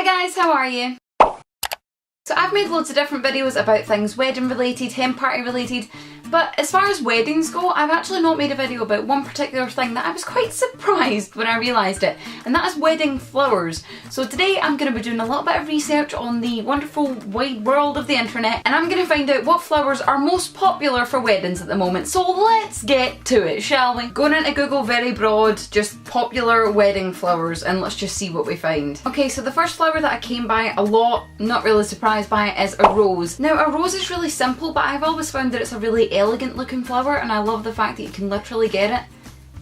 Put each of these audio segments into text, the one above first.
Hi guys, how are you? So I've made loads of different videos about things wedding related, hen party related, but as far as weddings go, I've actually not made a video about one particular thing that I was quite surprised when I realised it, and that is wedding flowers. So today I'm going to be doing a little bit of research on the wonderful wide world of the internet, and I'm going to find out what flowers are most popular for weddings at the moment. So let's get to it, shall we? Going into Google very broad, just popular wedding flowers, and let's just see what we find. Okay, so the first flower that I came by a lot, not really surprised by it, is a rose. Now a rose is really simple, but I've always found that it's a really elegant looking flower, and I love the fact that you can literally get it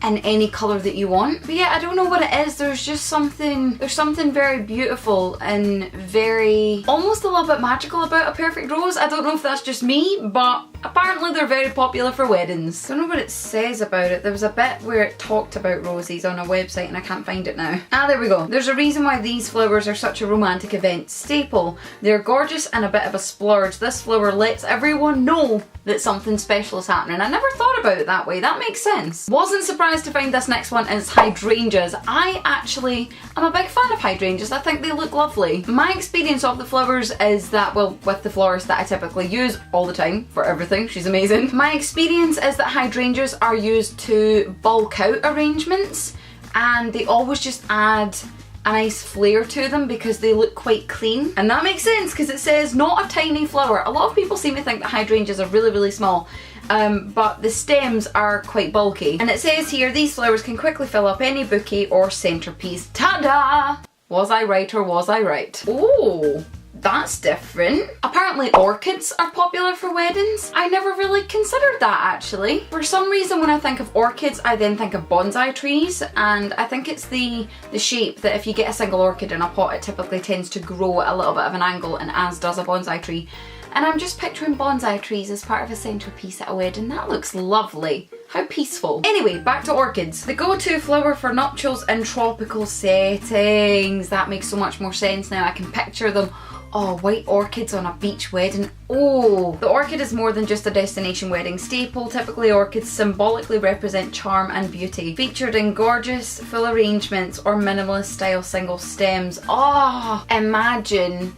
in any colour that you want. But yeah, I don't know what it is, there's something very beautiful and very, almost a little bit magical about a perfect rose. I don't know if that's just me, but apparently they're very popular for weddings. I don't know what it says about it. There was a bit where it talked about roses on a website and I can't find it now. Ah, there we go. There's a reason why these flowers are such a romantic event staple. They're gorgeous and a bit of a splurge. This flower lets everyone know that something special is happening. I never thought about it that way. That makes sense. Wasn't surprised to find this next one is hydrangeas. I'm a big fan of hydrangeas. I think they look lovely. My experience of the flowers is that, well, with the florist that I typically use all the time for everything, she's amazing. My experience is that hydrangeas are used to bulk out arrangements, and they always just add a nice flare to them because they look quite clean. And that makes sense because it says not a tiny flower. A lot of people seem to think that hydrangeas are really, really small. But the stems are quite bulky. And it says here, these flowers can quickly fill up any bouquet or centerpiece. Ta-da! Was I right or was I right? Oh, that's different. Apparently orchids are popular for weddings. I never really considered that actually. For some reason when I think of orchids, I then think of bonsai trees, and I think it's the shape that if you get a single orchid in a pot, it typically tends to grow at a little bit of an angle, and as does a bonsai tree. And I'm just picturing bonsai trees as part of a centerpiece at a wedding. That looks lovely. How peaceful. Anyway, back to orchids. The go-to flower for nuptials in tropical settings. That makes so much more sense now. I can picture them. Oh, white orchids on a beach wedding. Oh, the orchid is more than just a destination wedding staple. Typically, orchids symbolically represent charm and beauty. Featured in gorgeous full arrangements or minimalist style single stems. Oh, imagine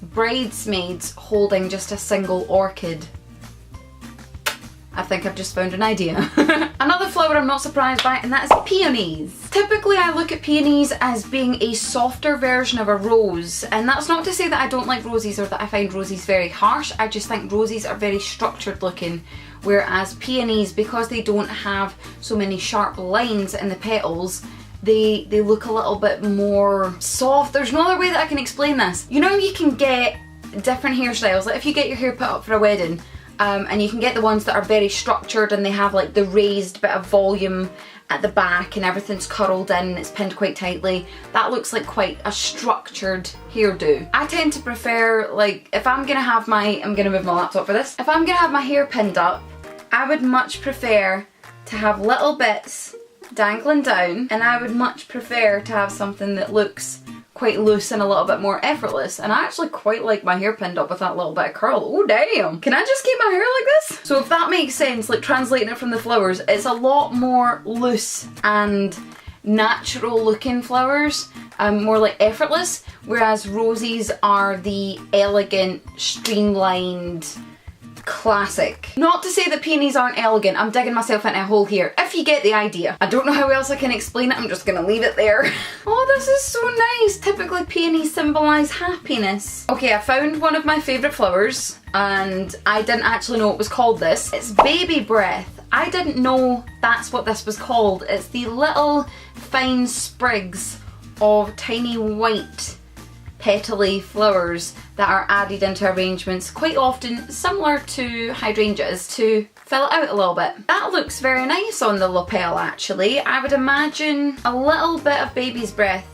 bridesmaids holding just a single orchid. I think I've just found an idea. Another flower I'm not surprised by, and that is peonies. Typically I look at peonies as being a softer version of a rose, and that's not to say that I don't like roses or that I find roses very harsh. I just think roses are very structured looking, whereas peonies, because they don't have so many sharp lines in the petals, they look a little bit more soft. There's no other way that I can explain this. You know, you can get different hairstyles, like if you get your hair put up for a wedding, and you can get the ones that are very structured and they have like the raised bit of volume at the back and everything's curled in and it's pinned quite tightly. That looks like quite a structured hairdo. I tend to prefer, like, if I'm gonna have my, I'm gonna move my laptop for this. If I'm gonna have my hair pinned up, I would much prefer to have little bits dangling down, and I would much prefer to have something that looks quite loose and a little bit more effortless. And I actually quite like my hair pinned up with that little bit of curl. Oh damn! Can I just keep my hair like this? So if that makes sense, like translating it from the flowers, it's a lot more loose and natural looking flowers, more like effortless, whereas roses are the elegant, streamlined, classic. Not to say that peonies aren't elegant, I'm digging myself into a hole here. If you get the idea. I don't know how else I can explain it, I'm just gonna leave it there. Oh, this is so nice. Typically peonies symbolise happiness. Okay, I found one of my favourite flowers, and I didn't actually know it was called this. It's baby breath. I didn't know that's what this was called. It's the little fine sprigs of tiny white petally flowers that are added into arrangements, quite often similar to hydrangeas, to fill it out a little bit. That looks very nice on the lapel actually. I would imagine a little bit of baby's breath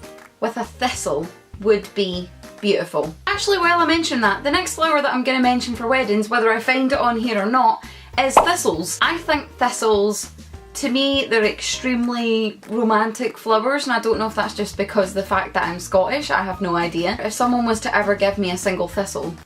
with a thistle would be beautiful. Actually, while I mention that, the next flower that I'm going to mention for weddings, whether I find it on here or not, is thistles. I think thistles, to me, they're extremely romantic flowers, and I don't know if that's just because of the fact that I'm Scottish, I have no idea. If someone was to ever give me a single thistle,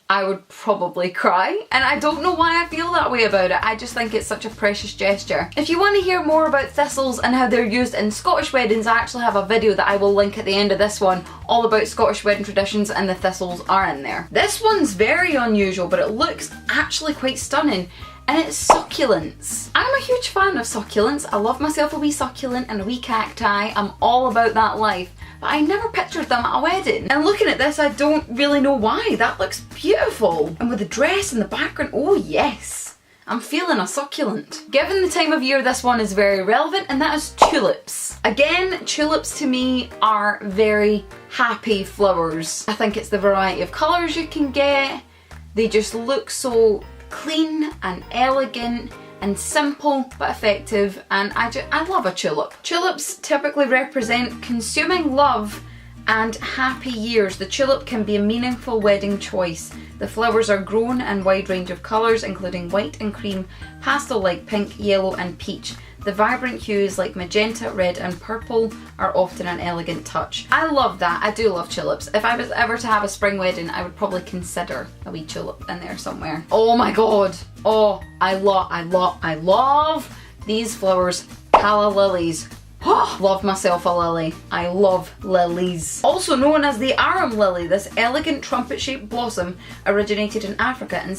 I would probably cry, and I don't know why I feel that way about it. I just think it's such a precious gesture. If you want to hear more about thistles and how they're used in Scottish weddings, I actually have a video that I will link at the end of this one all about Scottish wedding traditions, and the thistles are in there. This one's very unusual, but it looks actually quite stunning, and it's succulents. I'm a huge fan of succulents. I love myself a wee succulent and a wee cacti. I'm all about that life. But I never pictured them at a wedding. And looking at this, I don't really know why. That looks beautiful. And with the dress in the background, oh yes. I'm feeling a succulent. Given the time of year, this one is very relevant, and that is tulips. Again, tulips to me are very happy flowers. I think it's the variety of colours you can get. They just look so clean and elegant and simple but effective, and I love a tulip. Tulips typically represent consuming love and happy years. The tulip can be a meaningful wedding choice. The flowers are grown in a wide range of colours, including white and cream, pastel like pink, yellow and peach. The vibrant hues like magenta, red and purple are often an elegant touch. I love that. I do love tulips. If I was ever to have a spring wedding, I would probably consider a wee tulip in there somewhere. Oh my god. Oh, I love these flowers. Calla lilies. Oh, love myself a lily. I love lilies. Also known as the arum lily, this elegant trumpet-shaped blossom originated in Africa and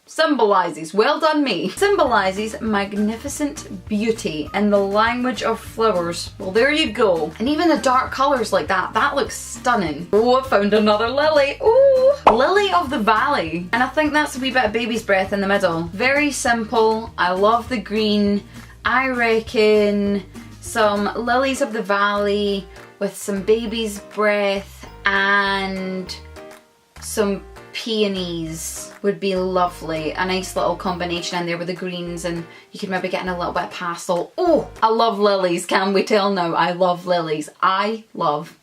symbolizes, well done me, symbolizes magnificent beauty in the language of flowers. Well, there you go. And even the dark colours like that looks stunning. Oh, I found another lily. Ooh, lily of the valley. And I think that's a wee bit of baby's breath in the middle. Very simple. I love the green. I reckon some lilies of the valley with some baby's breath and some peonies would be lovely. A nice little combination in there with the greens, and you could maybe get in a little bit of pastel. Oh, I love lilies. Can we tell now? I love lilies. I love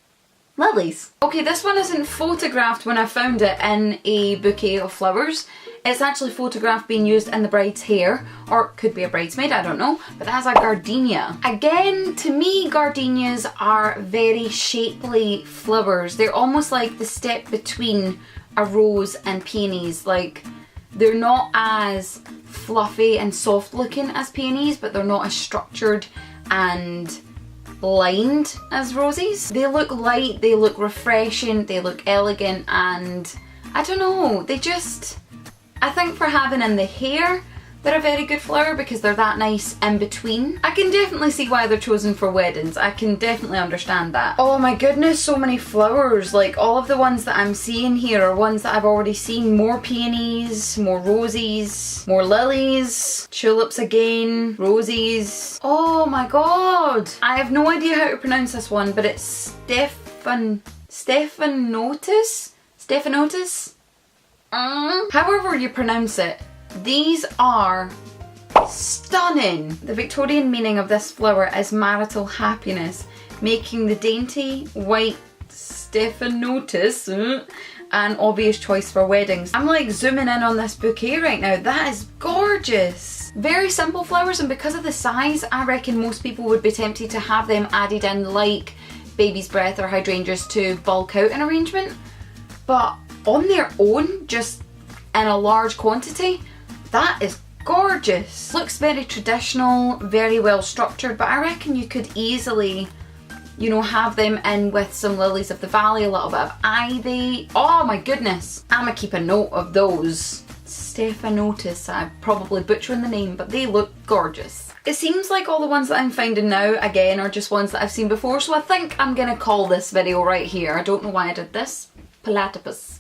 lilies. Okay, this one isn't photographed when I found it in a bouquet of flowers. It's actually photographed being used in the bride's hair, or it could be a bridesmaid, I don't know, but that's a gardenia. Again, to me, gardenias are very shapely flowers. They're almost like the step between a rose and peonies. Like, they're not as fluffy and soft looking as peonies, but they're not as structured and lined as roses. They look light, they look refreshing, they look elegant, and I don't know, they just, I think for having in the hair, they're a very good flower because they're that nice in between. I can definitely see why they're chosen for weddings. I can definitely understand that. Oh my goodness, so many flowers. Like, all of the ones that I'm seeing here are ones that I've already seen. More peonies, more roses, more lilies, tulips again, roses. Oh my god. I have no idea how to pronounce this one, but it's Stephanotis? However you pronounce it. These are stunning. The Victorian meaning of this flower is marital happiness, making the dainty white Stephanotis an obvious choice for weddings. I'm like zooming in on this bouquet right now. That is gorgeous. Very simple flowers, and because of the size, I reckon most people would be tempted to have them added in like baby's breath or hydrangeas to bulk out an arrangement. But on their own, just in a large quantity, that is gorgeous. Looks very traditional, very well structured, but I reckon you could easily, you know, have them in with some lilies of the valley, a little bit of ivy. Oh my goodness. I'ma keep a note of those. Stephanotis, I'm probably butchering the name, but they look gorgeous. It seems like all the ones that I'm finding now, again, are just ones that I've seen before, so I think I'm gonna call this video right here. I don't know why I did this. Platypus.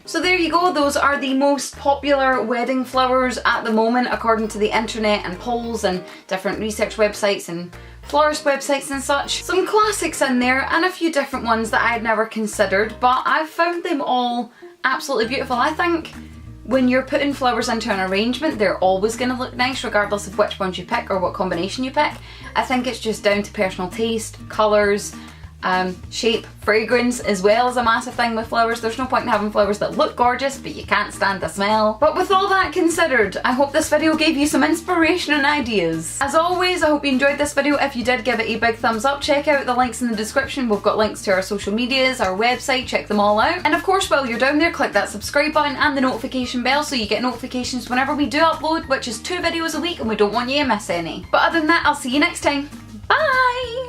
So there you go, those are the most popular wedding flowers at the moment according to the internet and polls and different research websites and florist websites and such. Some classics in there and a few different ones that I had never considered, but I've found them all absolutely beautiful. I think when you're putting flowers into an arrangement, they're always going to look nice regardless of which ones you pick or what combination you pick. I think it's just down to personal taste, colours, Shape, fragrance as well is a massive thing with flowers. There's no point in having flowers that look gorgeous but you can't stand the smell. But with all that considered, I hope this video gave you some inspiration and ideas. As always, I hope you enjoyed this video. If you did, give it a big thumbs up. Check out the links in the description. We've got links to our social medias, our website, check them all out. And of course, while you're down there, click that subscribe button and the notification bell so you get notifications whenever we do upload, which is 2 videos a week, and we don't want you to miss any. But other than that, I'll see you next time. Bye!